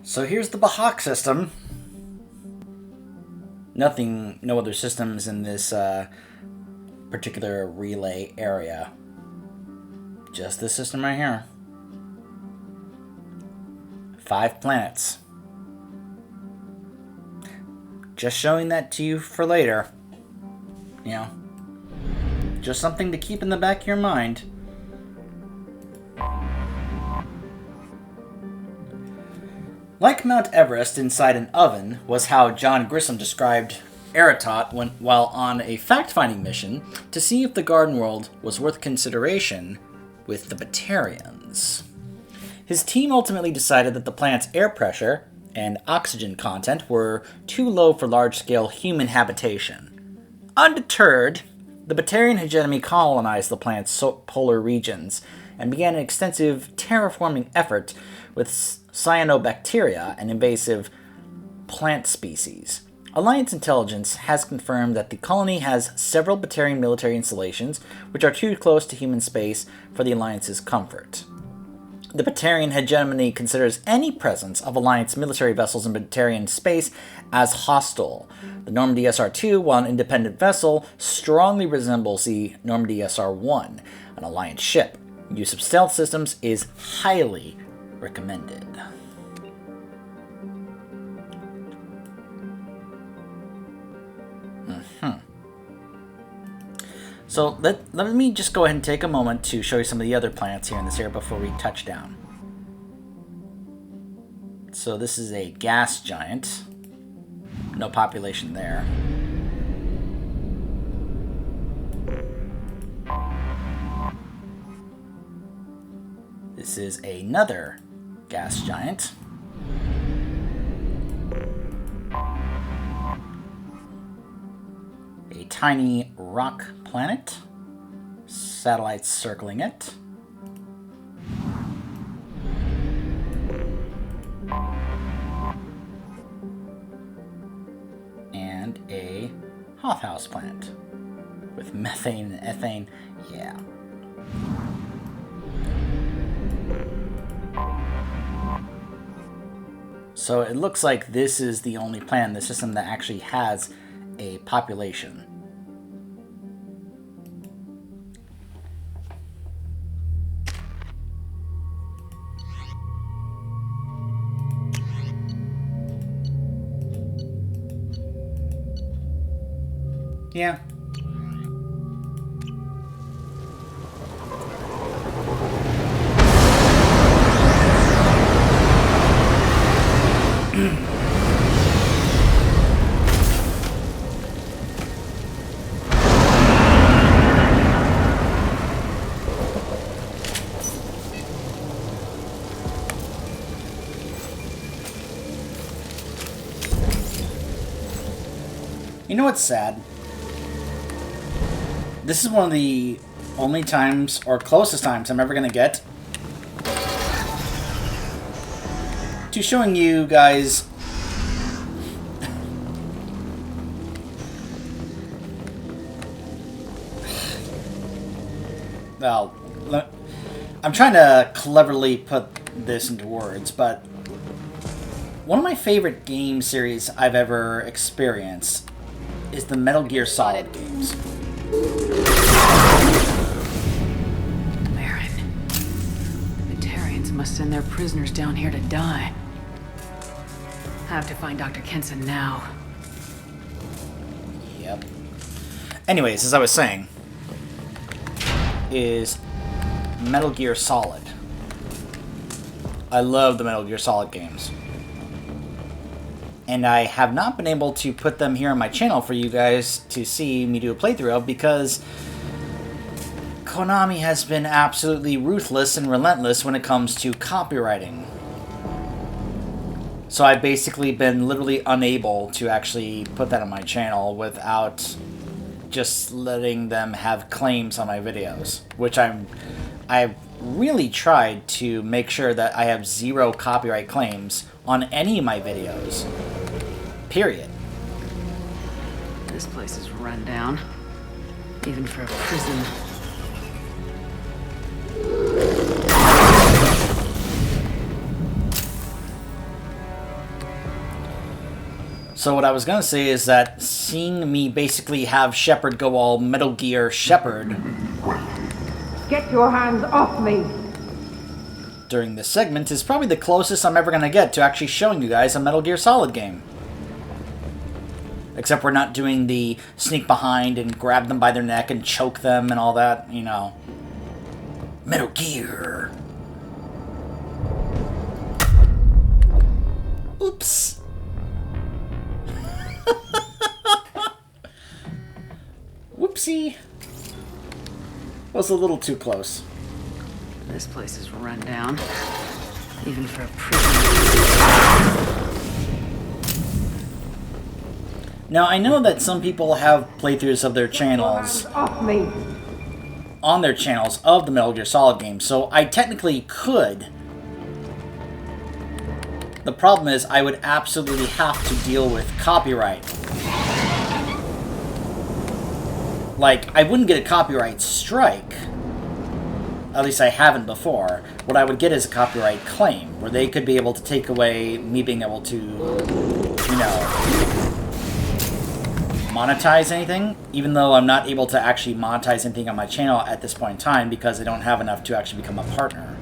So here's the Bahak system. No other systems in this particular relay area. Just this system right here. 5 planets. Just showing that to you for later. You know, just something to keep in the back of your mind. Like Mount Everest inside an oven was how John Grissom described Eratot while on a fact-finding mission to see if the garden world was worth consideration with the Batarians. His team ultimately decided that the planet's air pressure and oxygen content were too low for large-scale human habitation. Undeterred, the Batarian hegemony colonized the planet's polar regions and began an extensive terraforming effort with cyanobacteria, an invasive plant species. Alliance intelligence has confirmed that the colony has several Batarian military installations which are too close to human space for the Alliance's comfort. The Batarian hegemony considers any presence of Alliance military vessels in Batarian space as hostile. The Normandy SR-2, while an independent vessel, strongly resembles the Normandy SR-1, an Alliance ship. Use of stealth systems is highly recommended. So let me just go ahead and take a moment to show you some of the other planets here in this area before we touch down. So this is a gas giant. No population there. This is another gas giant. A tiny rock planet. Satellites circling it. And a hothouse planet. With methane and ethane. Yeah. So it looks like this is the only planet in the system that actually has a population. Yeah. You know what's sad? This is one of the only times, or closest times, I'm ever going to get to showing you guys well, I'm trying to cleverly put this into words, but one of my favorite game series I've ever experienced is the Metal Gear Solid games. Baron, the Batarians must send their prisoners down here to die. I have to find Dr. Kenson now. Yep. Anyways, as I was saying, is Metal Gear Solid. I love the Metal Gear Solid games. And I have not been able to put them here on my channel for you guys to see me do a playthrough of because Konami has been absolutely ruthless and relentless when it comes to copywriting. So I've basically been literally unable to actually put that on my channel without just letting them have claims on my videos, which I've really tried to make sure that I have 0 copyright claims on any of my videos. Period. This place is run down, even for a prison. So what I was going to say is that seeing me basically have Shepard go all Metal Gear Shepard Get your hands off me! during this segment is probably the closest I'm ever going to get to actually showing you guys a Metal Gear Solid game. Except we're not doing the sneak behind and grab them by their neck and choke them and all that, you know. Metal Gear. Oops. Whoopsie. Was a little too close. This place is run down, even for a prison. Now, I know that some people have playthroughs of their channels Off me! on their channels of the Metal Gear Solid game, so I technically could. The problem is I would absolutely have to deal with copyright. Like, I wouldn't get a copyright strike. At least I haven't before. What I would get is a copyright claim, where they could be able to take away me being able to, you know, monetize anything, even though I'm not able to actually monetize anything on my channel at this point in time because I don't have enough to actually become a partner.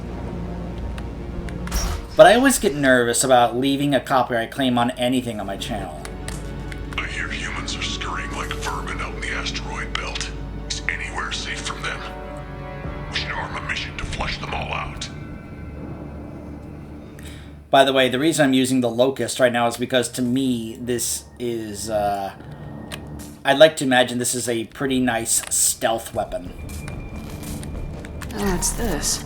But I always get nervous about leaving a copyright claim on anything on my channel. I hear humans are scurrying like vermin out in the asteroid belt. Is anywhere safe from them? We should arm a mission to flush them all out. By the way, the reason I'm using the Locust right now is because to me, this is, I'd like to imagine this is a pretty nice stealth weapon. What's this?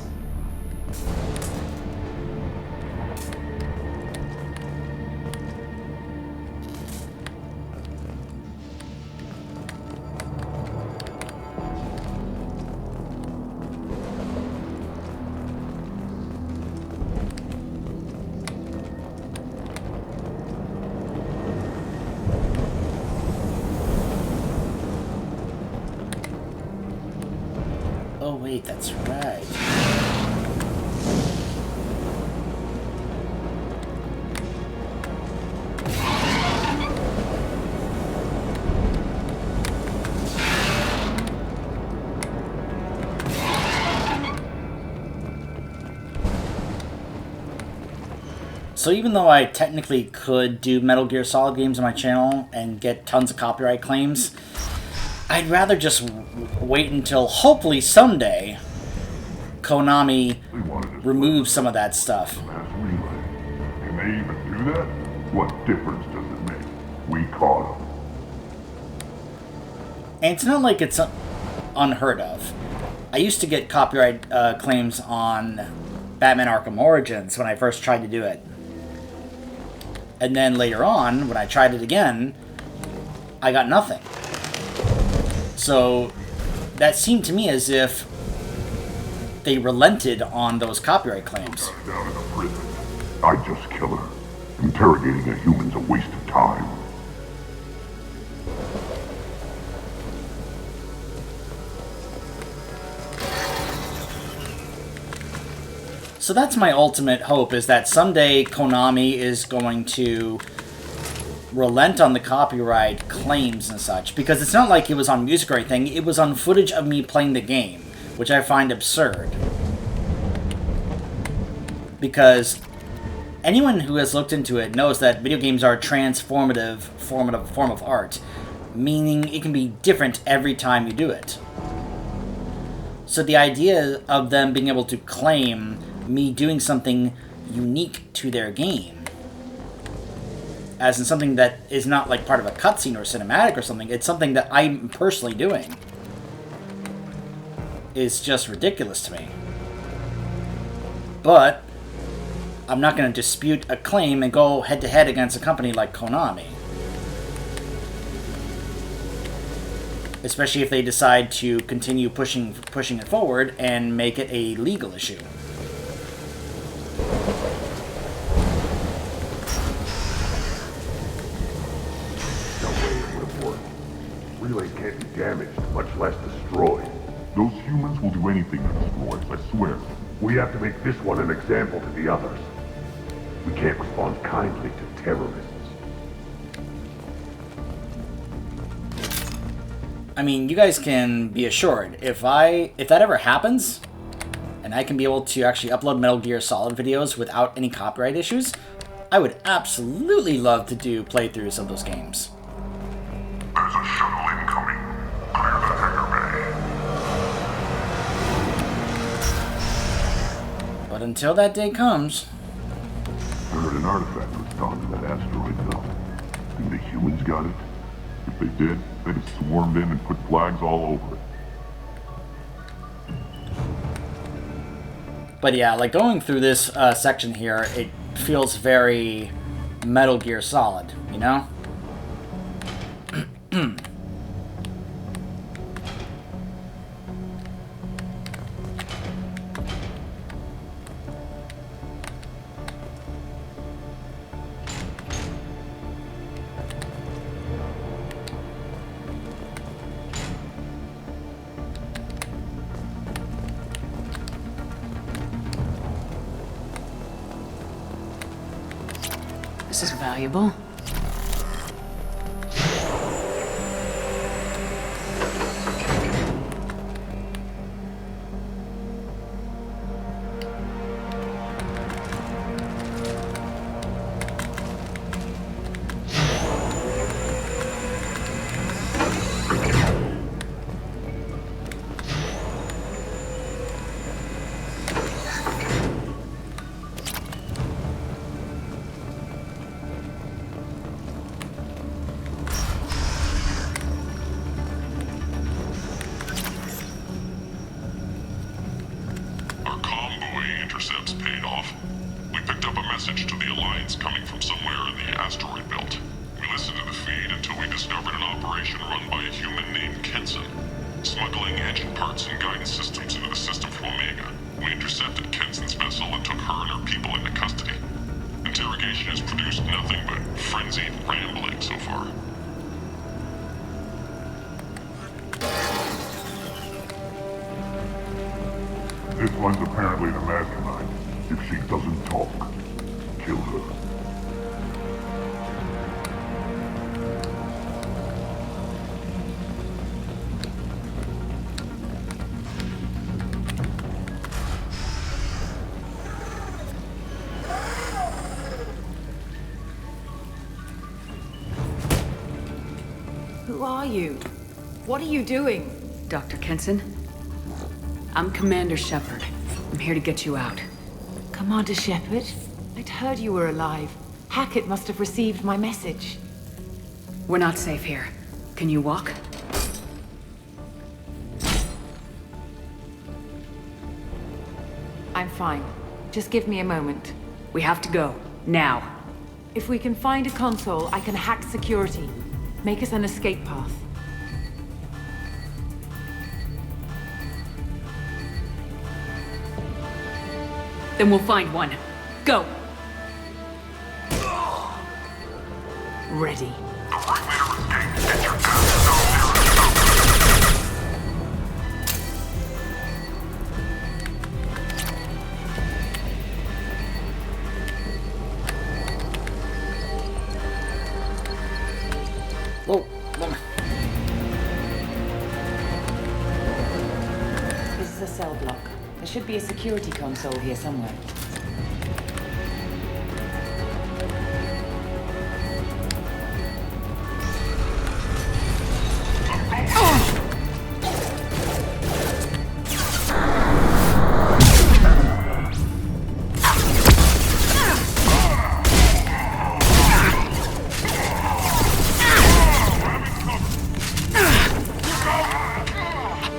Oh wait, that's right. So even though I technically could do Metal Gear Solid games on my channel and get tons of copyright claims, I'd rather just wait until, hopefully someday, Konami removes some of that stuff. Can they even do that? What difference does it make? We caught them. And it's not like it's unheard of. I used to get copyright claims on Batman Arkham Origins when I first tried to do it. And then later on, when I tried it again, I got nothing. So that seemed to me as if they relented on those copyright claims. Down in a prison. I just kill her. Interrogating a human's a waste of time. So that's my ultimate hope, is that someday Konami is going to relent on the copyright claims and such, because it's not like it was on music or anything, it was on footage of me playing the game, which I find absurd. Because anyone who has looked into it knows that video games are a transformative form of art, meaning it can be different every time you do it. So the idea of them being able to claim me doing something unique to their game, as in something that is not like part of a cutscene or cinematic or something, it's something that I'm personally doing, is just ridiculous to me. But I'm not going to dispute a claim and go head-to-head against a company like Konami. Especially if they decide to continue pushing it forward and make it a legal issue. Relay can't be damaged, much less destroyed. Those humans will do anything to destroy us, I swear. We have to make this one an example to the others. We can't respond kindly to terrorists. I mean, you guys can be assured, if that ever happens, and I can be able to actually upload Metal Gear Solid videos without any copyright issues, I would absolutely love to do playthroughs of those games. There's a shuttle incoming. Clear the hangar bay. But until that day comes... I heard an artifact was found in that asteroid belt. And the humans got it? If they did, they'd have swarmed in and put flags all over it. But yeah, like going through this section here, it feels very Metal Gear Solid, you know? This is valuable. Intercepts paid off. We picked up a message to the Alliance coming from somewhere in the asteroid belt. We listened to the feed until we discovered an operation run by a human named Kenson, smuggling engine parts and guidance systems into the system from Omega. We intercepted Kenson's vessel and took her and her people into custody. Interrogation has produced nothing but frenzied rambling so far. This one's apparently the mastermind. If she doesn't talk, kill her. Who are you? What are you doing? Dr. Kenson? I'm Commander Shepard. I'm here to get you out. Commander Shepard? I'd heard you were alive. Hackett must have received my message. We're not safe here. Can you walk? I'm fine. Just give me a moment. We have to go. Now. If we can find a console, I can hack security. Make us an escape path. Then we'll find one. Go! Ready. The perimeter escape. Get your guns. Whoa. This is a cell block. There should be a security console here somewhere.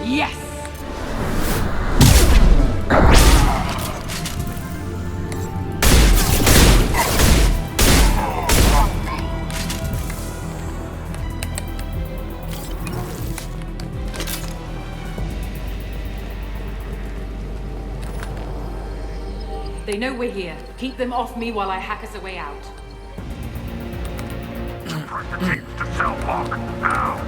Yes! They know we're here. Keep them off me while I hack us a way out. Press the tapes to cell block. Now.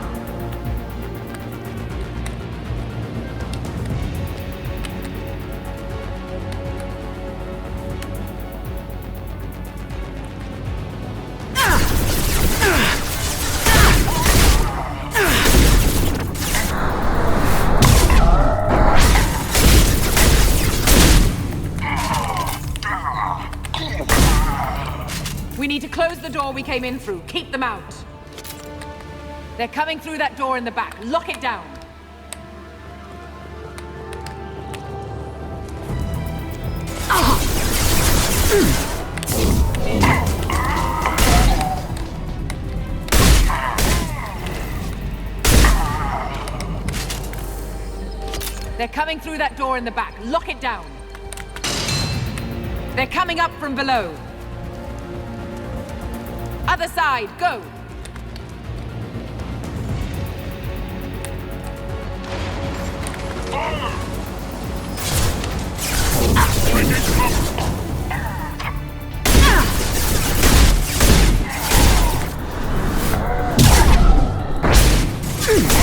We need to close the door we came in through. Keep them out. They're coming through that door in the back. Lock it down. They're coming through that door in the back. Lock it down. They're coming up from below. Other side, go!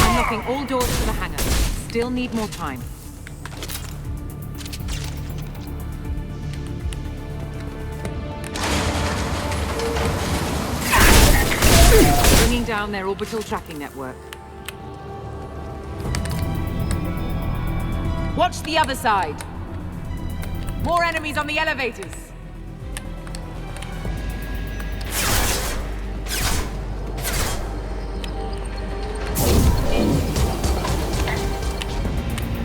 Unlocking all doors to the hangar. Still need more time. Bringing down their orbital tracking network. Watch the other side. More enemies on the elevators.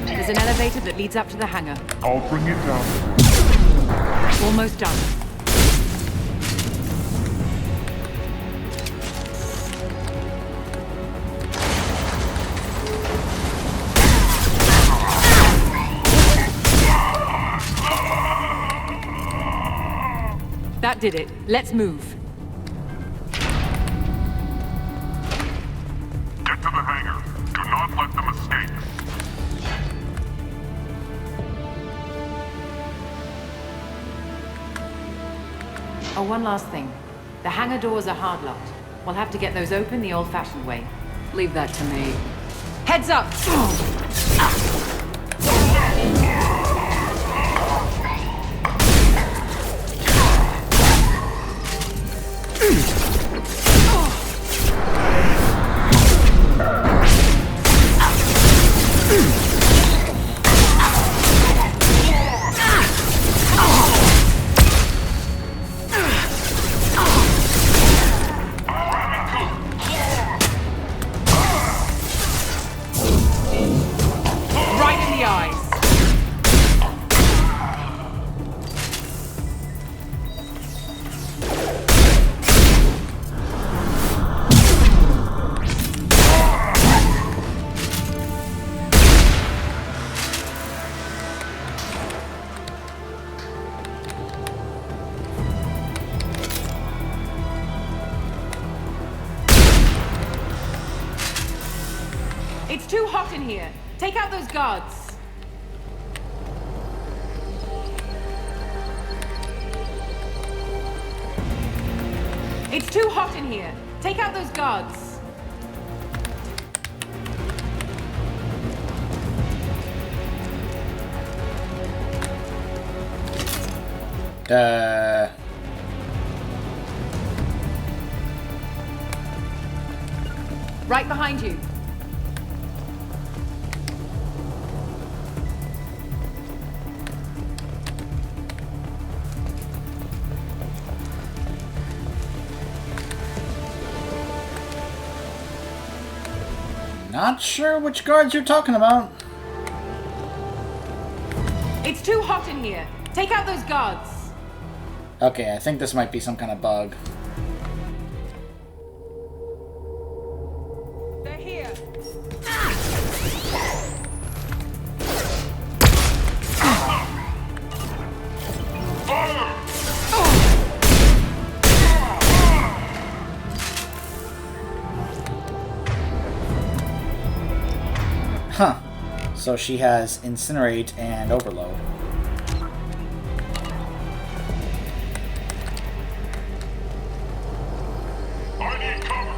There's an elevator that leads up to the hangar. I'll bring it down. Almost done. That did it. Let's move. Get to the hangar. Do not let them escape. Oh, one last thing. The hangar doors are hard locked. We'll have to get those open the old-fashioned way. Leave that to me. Heads up! It's too hot in here. Take out those guards. It's too hot in here. Take out those guards. Right behind you. Not sure which guards you're talking about. It's too hot in here. Take out those guards. Okay, I think this might be some kind of bug. They're here. Huh. So she has Incinerate and Overload. I need cover.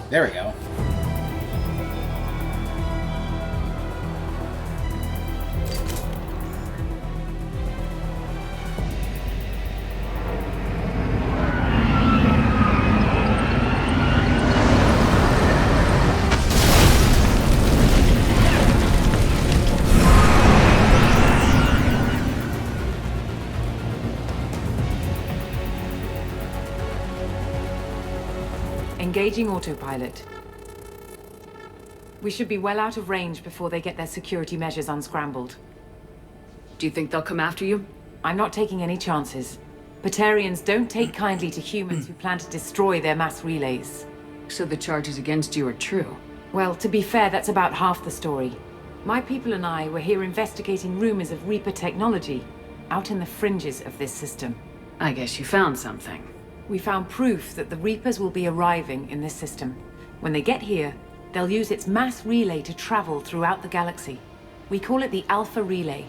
There we go. Engaging autopilot. We should be well out of range before they get their security measures unscrambled. Do you think they'll come after you? I'm not taking any chances. Batarians don't take kindly to humans who plan to destroy their mass relays. So the charges against you are true? Well, to be fair, that's about half the story. My people and I were here investigating rumors of Reaper technology out in the fringes of this system. I guess you found something. We found proof that the Reapers will be arriving in this system. When they get here, they'll use its mass relay to travel throughout the galaxy. We call it the Alpha Relay.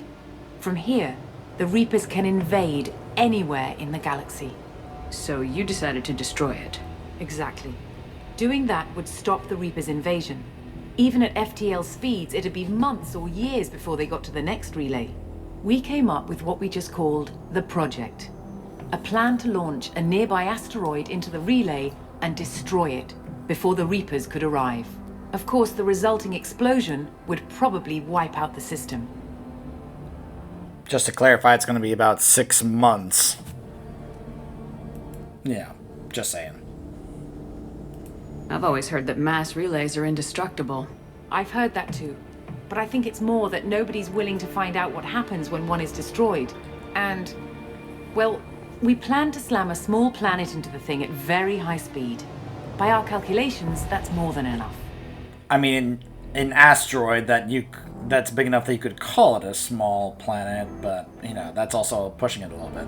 From here, the Reapers can invade anywhere in the galaxy. So you decided to destroy it? Exactly. Doing that would stop the Reapers' invasion. Even at FTL speeds, it'd be months or years before they got to the next relay. We came up with what we just called the Project. A plan to launch a nearby asteroid into the relay and destroy it before the Reapers could arrive. Of course, the resulting explosion would probably wipe out the system. Just to clarify, it's going to be about 6 months. Yeah, just saying. I've always heard that mass relays are indestructible. I've heard that too. But I think it's more that nobody's willing to find out what happens when one is destroyed. And, well, we plan to slam a small planet into the thing at very high speed. By our calculations, that's more than enough. I mean, an asteroid that's big enough that you could call it a small planet, but, you know, that's also pushing it a little bit.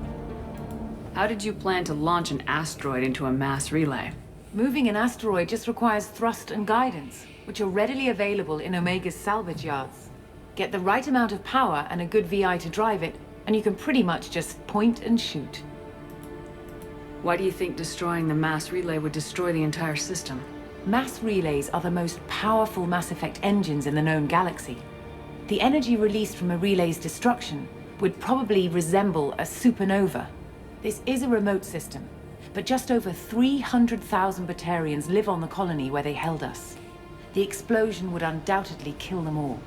How did you plan to launch an asteroid into a mass relay? Moving an asteroid just requires thrust and guidance, which are readily available in Omega's salvage yards. Get the right amount of power and a good VI to drive it, and you can pretty much just point and shoot. Why do you think destroying the mass relay would destroy the entire system? Mass relays are the most powerful Mass Effect engines in the known galaxy. The energy released from a relay's destruction would probably resemble a supernova. This is a remote system, but just over 300,000 Batarians live on the colony where they held us. The explosion would undoubtedly kill them all.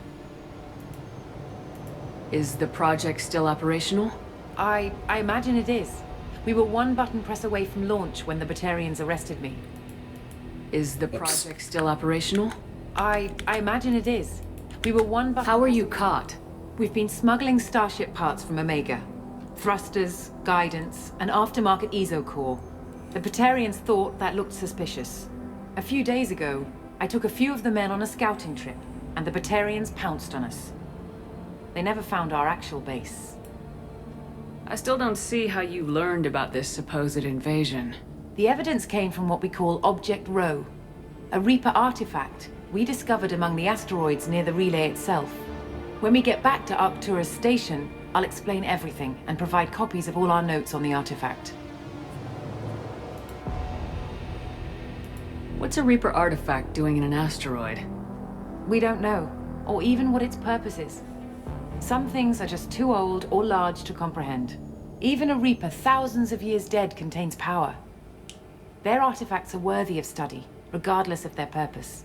Is the project still operational? I imagine it is. We were one button press away from launch when the Batarians arrested me. Is the project still operational? I imagine it is. We were one button... How were you caught? We've been smuggling Starship parts from Omega. Thrusters, guidance, and aftermarket ESO core. The Batarians thought that looked suspicious. A few days ago, I took a few of the men on a scouting trip, and the Batarians pounced on us. They never found our actual base. I still don't see how you learned about this supposed invasion. The evidence came from what we call Object Rho, a Reaper artifact we discovered among the asteroids near the relay itself. When we get back to Arctura's station, I'll explain everything and provide copies of all our notes on the artifact. What's a Reaper artifact doing in an asteroid? We don't know, or even what its purpose is. Some things are just too old or large to comprehend. Even a Reaper thousands of years dead contains power. Their artifacts are worthy of study, regardless of their purpose.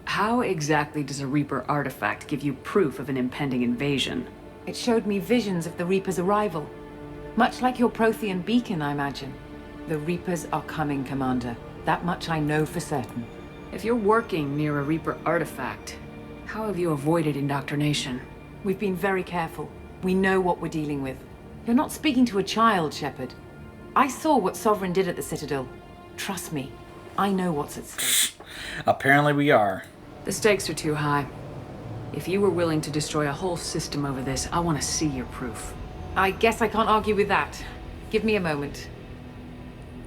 How exactly does a Reaper artifact give you proof of an impending invasion? It showed me visions of the Reaper's arrival. Much like your Prothean beacon, I imagine. The Reapers are coming, Commander. That much I know for certain. If you're working near a Reaper artifact, how have you avoided indoctrination? We've been very careful. We know what we're dealing with. You're not speaking to a child, Shepard. I saw what Sovereign did at the Citadel. Trust me, I know what's at stake. Apparently we are. The stakes are too high. If you were willing to destroy a whole system over this, I want to see your proof. I guess I can't argue with that. Give me a moment.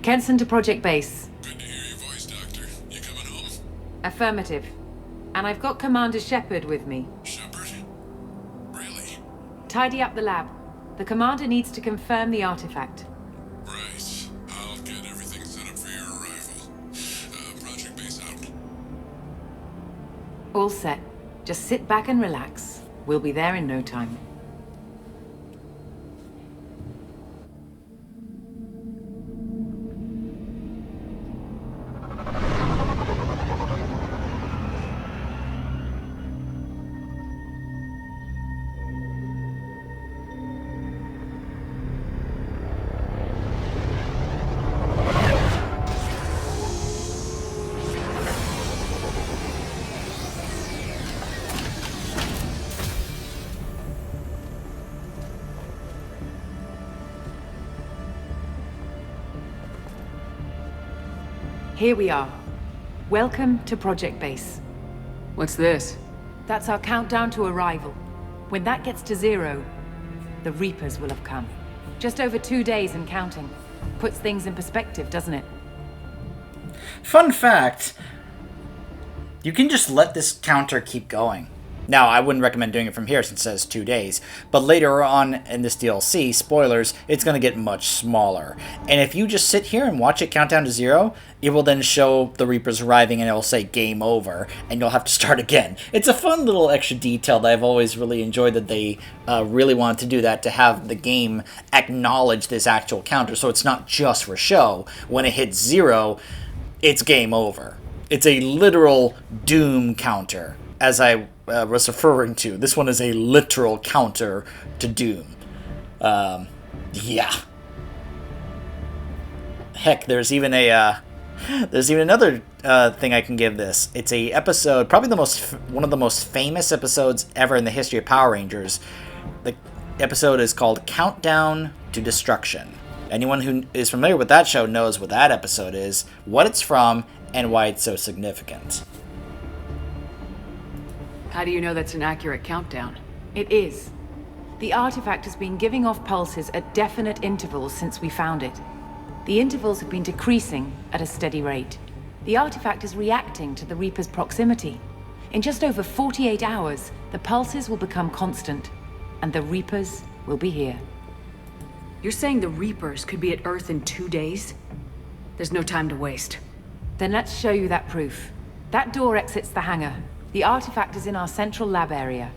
Kenson to Project Base. Good to hear your voice, Doctor. You coming home? Affirmative. And I've got Commander Shepard with me. Shepard? Really? Tidy up the lab. The Commander needs to confirm the artifact. Right. I'll get everything set up for your arrival. Project Base out. All set. Just sit back and relax. We'll be there in no time. Here we are. Welcome to Project Base. What's this? That's our countdown to arrival. When that gets to 0, the Reapers will have come. Just over 2 days and counting. Puts things in perspective, doesn't it? Fun fact, you can just let this counter keep going. Now, I wouldn't recommend doing it from here since it says 2 days, but later on in this DLC, spoilers, it's going to get much smaller. And if you just sit here and watch it count down to 0, it will then show the Reapers arriving and it will say game over, and you'll have to start again. It's a fun little extra detail that I've always really enjoyed, that they really wanted to do that, to have the game acknowledge this actual counter, so it's not just for show. When it hits 0, it's game over. It's a literal doom counter, as I was referring to. This one is a literal counter to Doom. Yeah. Heck, there's even another thing I can give this. It's a episode, probably one of the most famous episodes ever in the history of Power Rangers. The episode is called Countdown to Destruction. Anyone who is familiar with that show knows what that episode is, what it's from, and why it's so significant. How do you know that's an accurate countdown? It is. The artifact has been giving off pulses at definite intervals since we found it. The intervals have been decreasing at a steady rate. The artifact is reacting to the Reaper's proximity. In just over 48 hours, the pulses will become constant, and the Reapers will be here. You're saying the Reapers could be at Earth in 2 days? There's no time to waste. Then let's show you that proof. That door exits the hangar. The artifact is in our central lab area.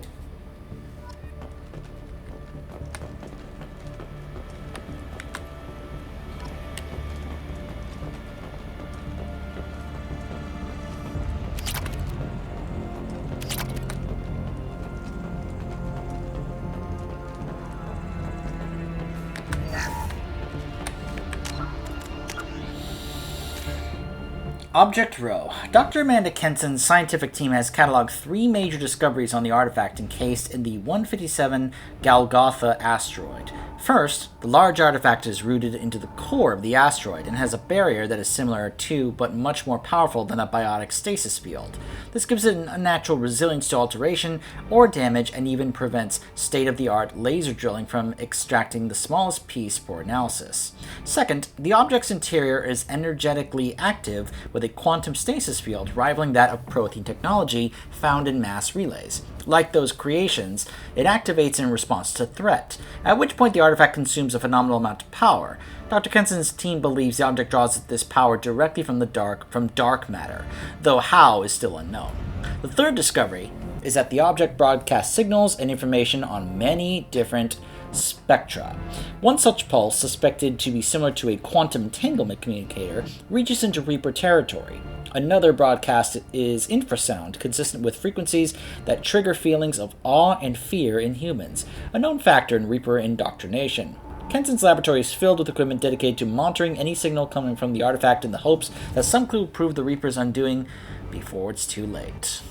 Object Row. Dr. Amanda Kenson's scientific team has cataloged 3 major discoveries on the artifact encased in the 157 Golgotha asteroid. First, the large artifact is rooted into the core of the asteroid and has a barrier that is similar to, but much more powerful than, a biotic stasis field. This gives it an unnatural resilience to alteration or damage, and even prevents state-of-the-art laser drilling from extracting the smallest piece for analysis. Second, the object's interior is energetically active with a quantum stasis field rivaling that of protein technology found in mass relays. Like those creations, it activates in response to threat, at which point the artifact consumes a phenomenal amount of power. Dr. Kenson's team believes the object draws this power directly from dark matter, though how is still unknown. The third discovery is that the object broadcasts signals and information on many different spectra. One such pulse, suspected to be similar to a quantum entanglement communicator, reaches into Reaper territory. Another broadcast is infrasound, consistent with frequencies that trigger feelings of awe and fear in humans, a known factor in Reaper indoctrination. Kenson's laboratory is filled with equipment dedicated to monitoring any signal coming from the artifact in the hopes that some clue will prove the Reaper's undoing before it's too late.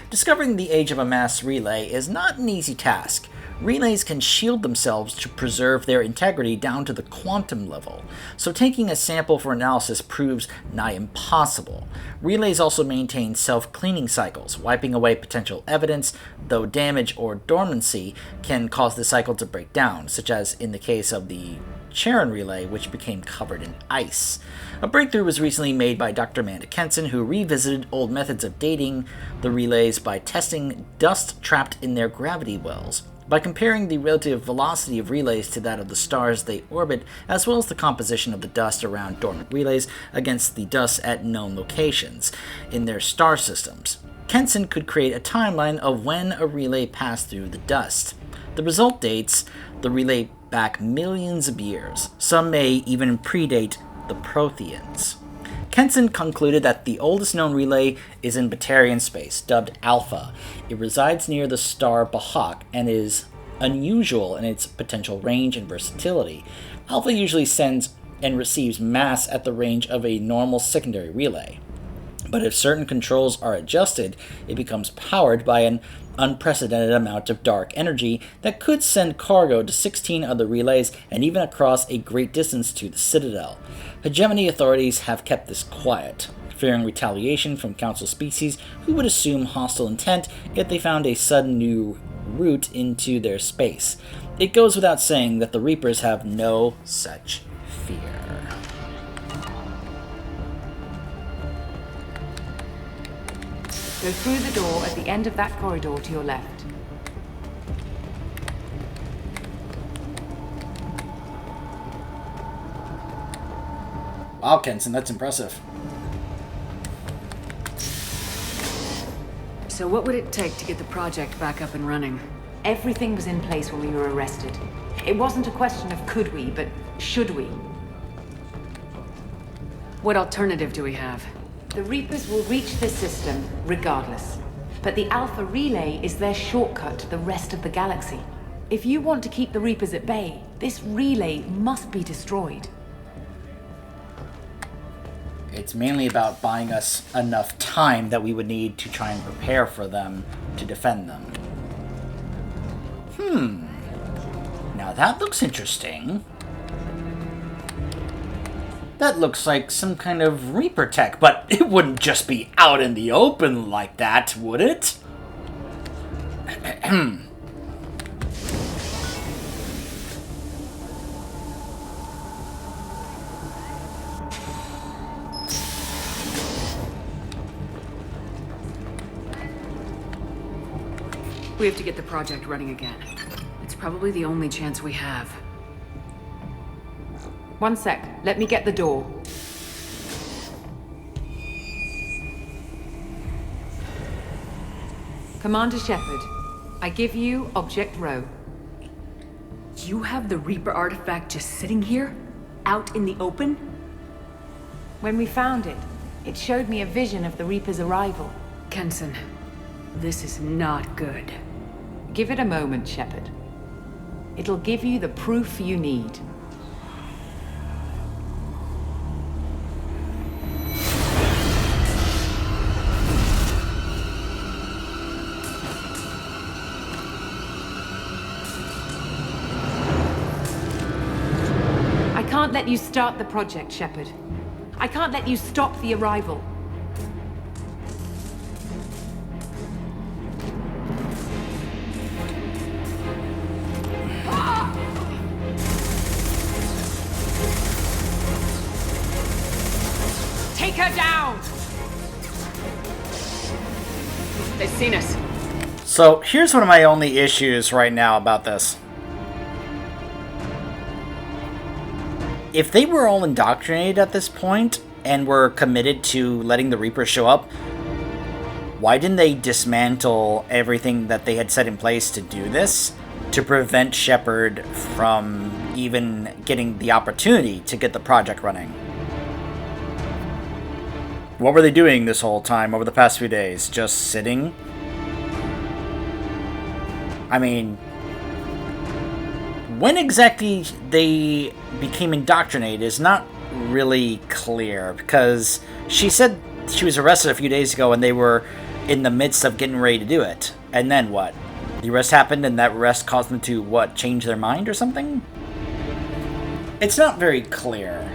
Discovering the age of a mass relay is not an easy task. Relays can shield themselves to preserve their integrity down to the quantum level, so taking a sample for analysis proves nigh impossible. Relays also maintain self-cleaning cycles, wiping away potential evidence, though damage or dormancy can cause the cycle to break down, such as in the case of the Charon relay, which became covered in ice. A breakthrough was recently made by Dr. Amanda Kenson, who revisited old methods of dating the relays by testing dust trapped in their gravity wells. By comparing the relative velocity of relays to that of the stars they orbit, as well as the composition of the dust around dormant relays against the dust at known locations in their star systems. Kenson could create a timeline of when a relay passed through the dust. The result dates the relay back millions of years. Some may even predate the Protheans. Kenson concluded that the oldest known relay is in Batarian space, dubbed Alpha. It resides near the star Bahak and is unusual in its potential range and versatility. Alpha usually sends and receives mass at the range of a normal secondary relay. But if certain controls are adjusted, it becomes powered by an unprecedented amount of dark energy that could send cargo to 16 other relays and even across a great distance to the Citadel. Hegemony authorities have kept this quiet, fearing retaliation from Council species who would assume hostile intent if they found a sudden new route into their space. It goes without saying that the Reapers have no such fear. Go through the door at the end of that corridor to your left. Wow, Kenson, that's impressive. So what would it take to get the project back up and running? Everything was in place when we were arrested. It wasn't a question of could we, but should we. What alternative do we have? The Reapers will reach this system regardless. But the Alpha Relay is their shortcut to the rest of the galaxy. If you want to keep the Reapers at bay, this relay must be destroyed. It's mainly about buying us enough time that we would need to try and prepare for them to defend them. Now that looks interesting. That looks like some kind of Reaper tech, but it wouldn't just be out in the open like that, would it? We have to get the project running again. It's probably the only chance we have. One sec, let me get the door. Commander Shepard, I give you Object Rho. You have the Reaper artifact just sitting here? Out in the open? When we found it, it showed me a vision of the Reaper's arrival. Kenson, this is not good. Give it a moment, Shepard. It'll give you the proof you need. I can't let you start the project, Shepard. I can't let you stop the arrival. Take her down! They've seen us. So here's one of my only issues right now about this. If they were all indoctrinated at this point and were committed to letting the Reapers show up, why didn't they dismantle everything that they had set in place to do this? To prevent Shepard from even getting the opportunity to get the project running? What were they doing this whole time over the past few days? Just sitting? I mean, when exactly they became indoctrinated is not really clear, because she said she was arrested a few days ago and they were in the midst of getting ready to do it. And then what? The arrest happened and that arrest caused them to, what, change their mind or something? It's not very clear.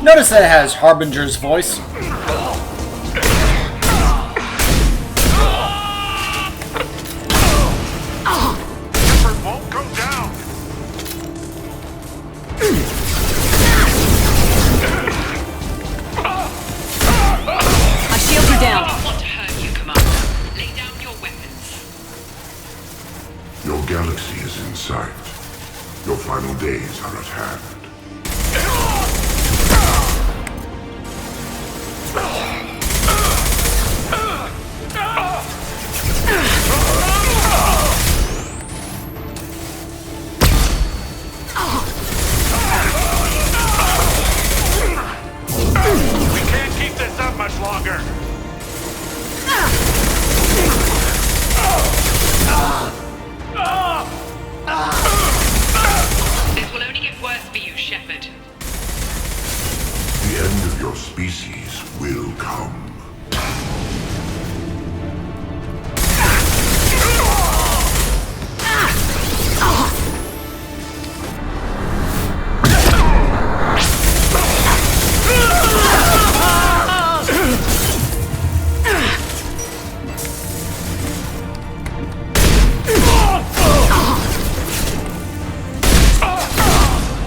Notice that it has Harbinger's voice. Shepard won't go down! My shields are down. I don't want to hurt you, Commander. Lay down your weapons. Your galaxy is in sight. Your final days are at hand. We can't keep this up much longer! This will only get worse for you, Shepard. The end of your species will come.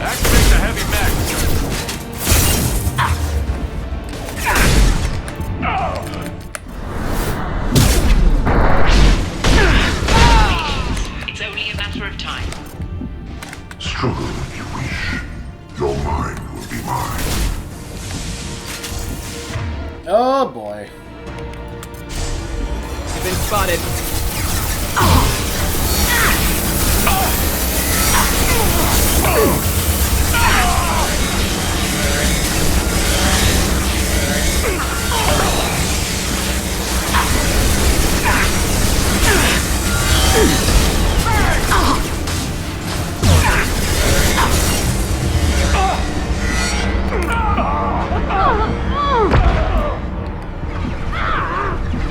Activate the heavy mech! It's only a matter of time. Struggle if you wish. Your mind will be mine. Oh boy. Been spotted.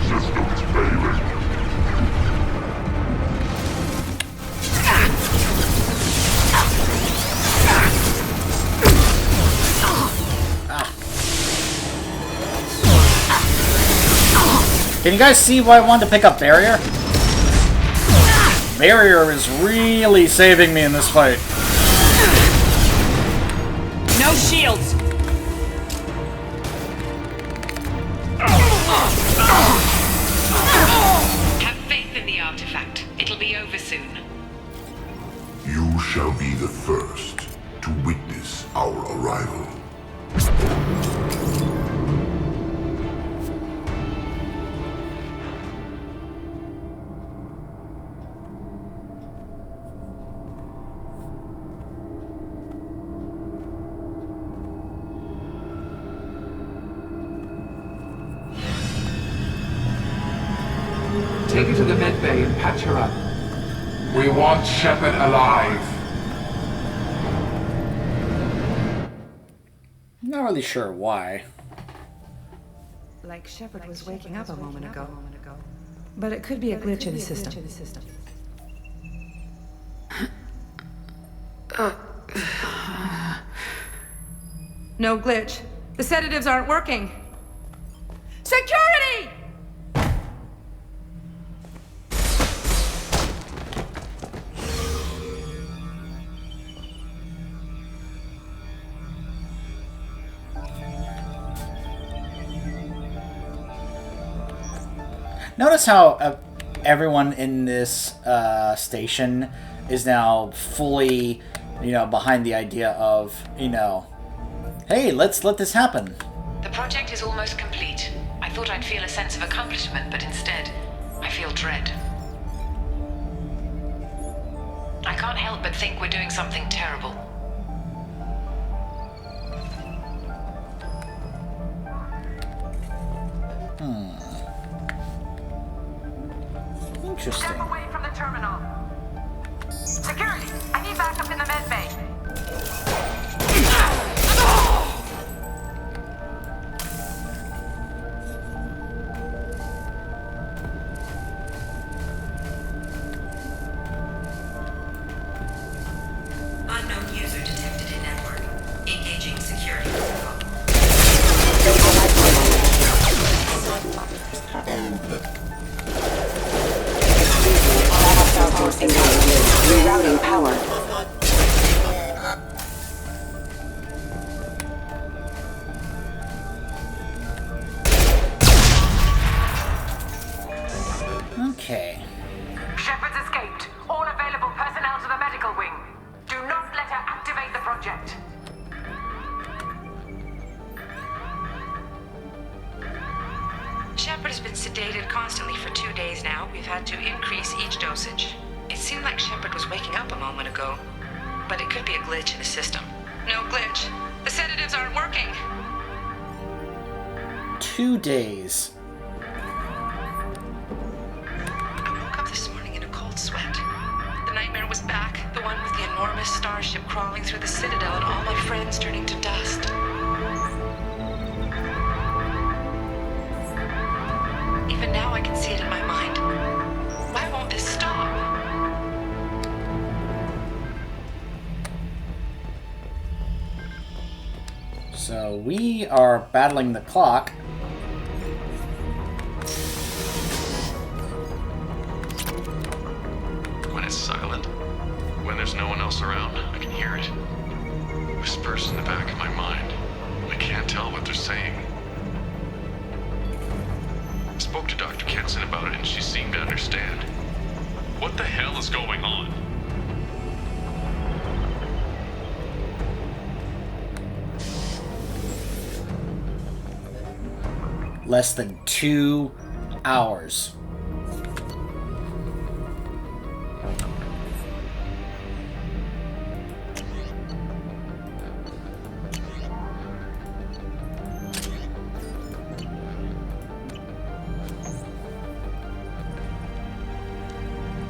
Systems failing. Can you guys see why I wanted to pick up Barrier? Barrier is really saving me in this fight. No shields. Have faith in the artifact. It'll be over soon. You shall be the first to witness our arrival. Take her to the med bay and patch her up. We want Shepard alive. Not really sure why. Like Shepard was waking up a moment ago. But it could be a glitch in the system. No glitch. The sedatives aren't working. Security! Notice how everyone in this station is now fully, behind the idea of, hey, let's let this happen. The project is almost complete. I thought I'd feel a sense of accomplishment, but instead, I feel dread. I can't help but think we're doing something terrible. Interesting. Step away from the terminal. Security, I need backup in the med bay. Unknown user detected in network. Engaging security protocol. Okay. Shepard's escaped. All available personnel to the medical wing. Do not let her activate the project. Shepard has been sedated constantly for 2 days now. We've had to increase each dosage. It seemed like Shepard was waking up a moment ago, but it could be a glitch in the system. No glitch. The sedatives aren't working. 2 days. I woke up this morning in a cold sweat. The nightmare was back, the one with the enormous starship crawling through the Citadel and all my friends turning to dust. Even now I can see it in my mind. Why won't this stop? So we are battling the clock. When it's silent, when there's no one else around, I can hear it. Whispers in the back of my mind. I can't tell what they're saying. I spoke to Dr. Kenson about it and she seemed to understand. What the hell is going on? Less than 2 hours.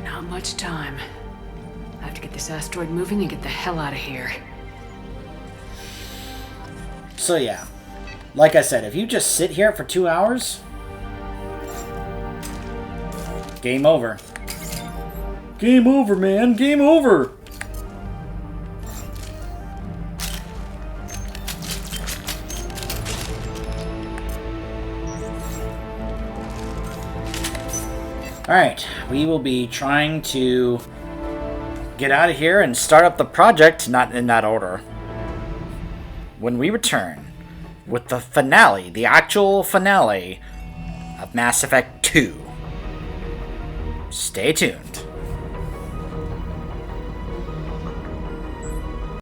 Not much time. I have to get this asteroid moving and get the hell out of here. So yeah, like I said, if you just sit here for 2 hours, game over. Game over, man. Game over. Alright, we will be trying to get out of here and start up the project, not in that order, when we return with the finale, the actual finale of Mass Effect 2. Stay tuned.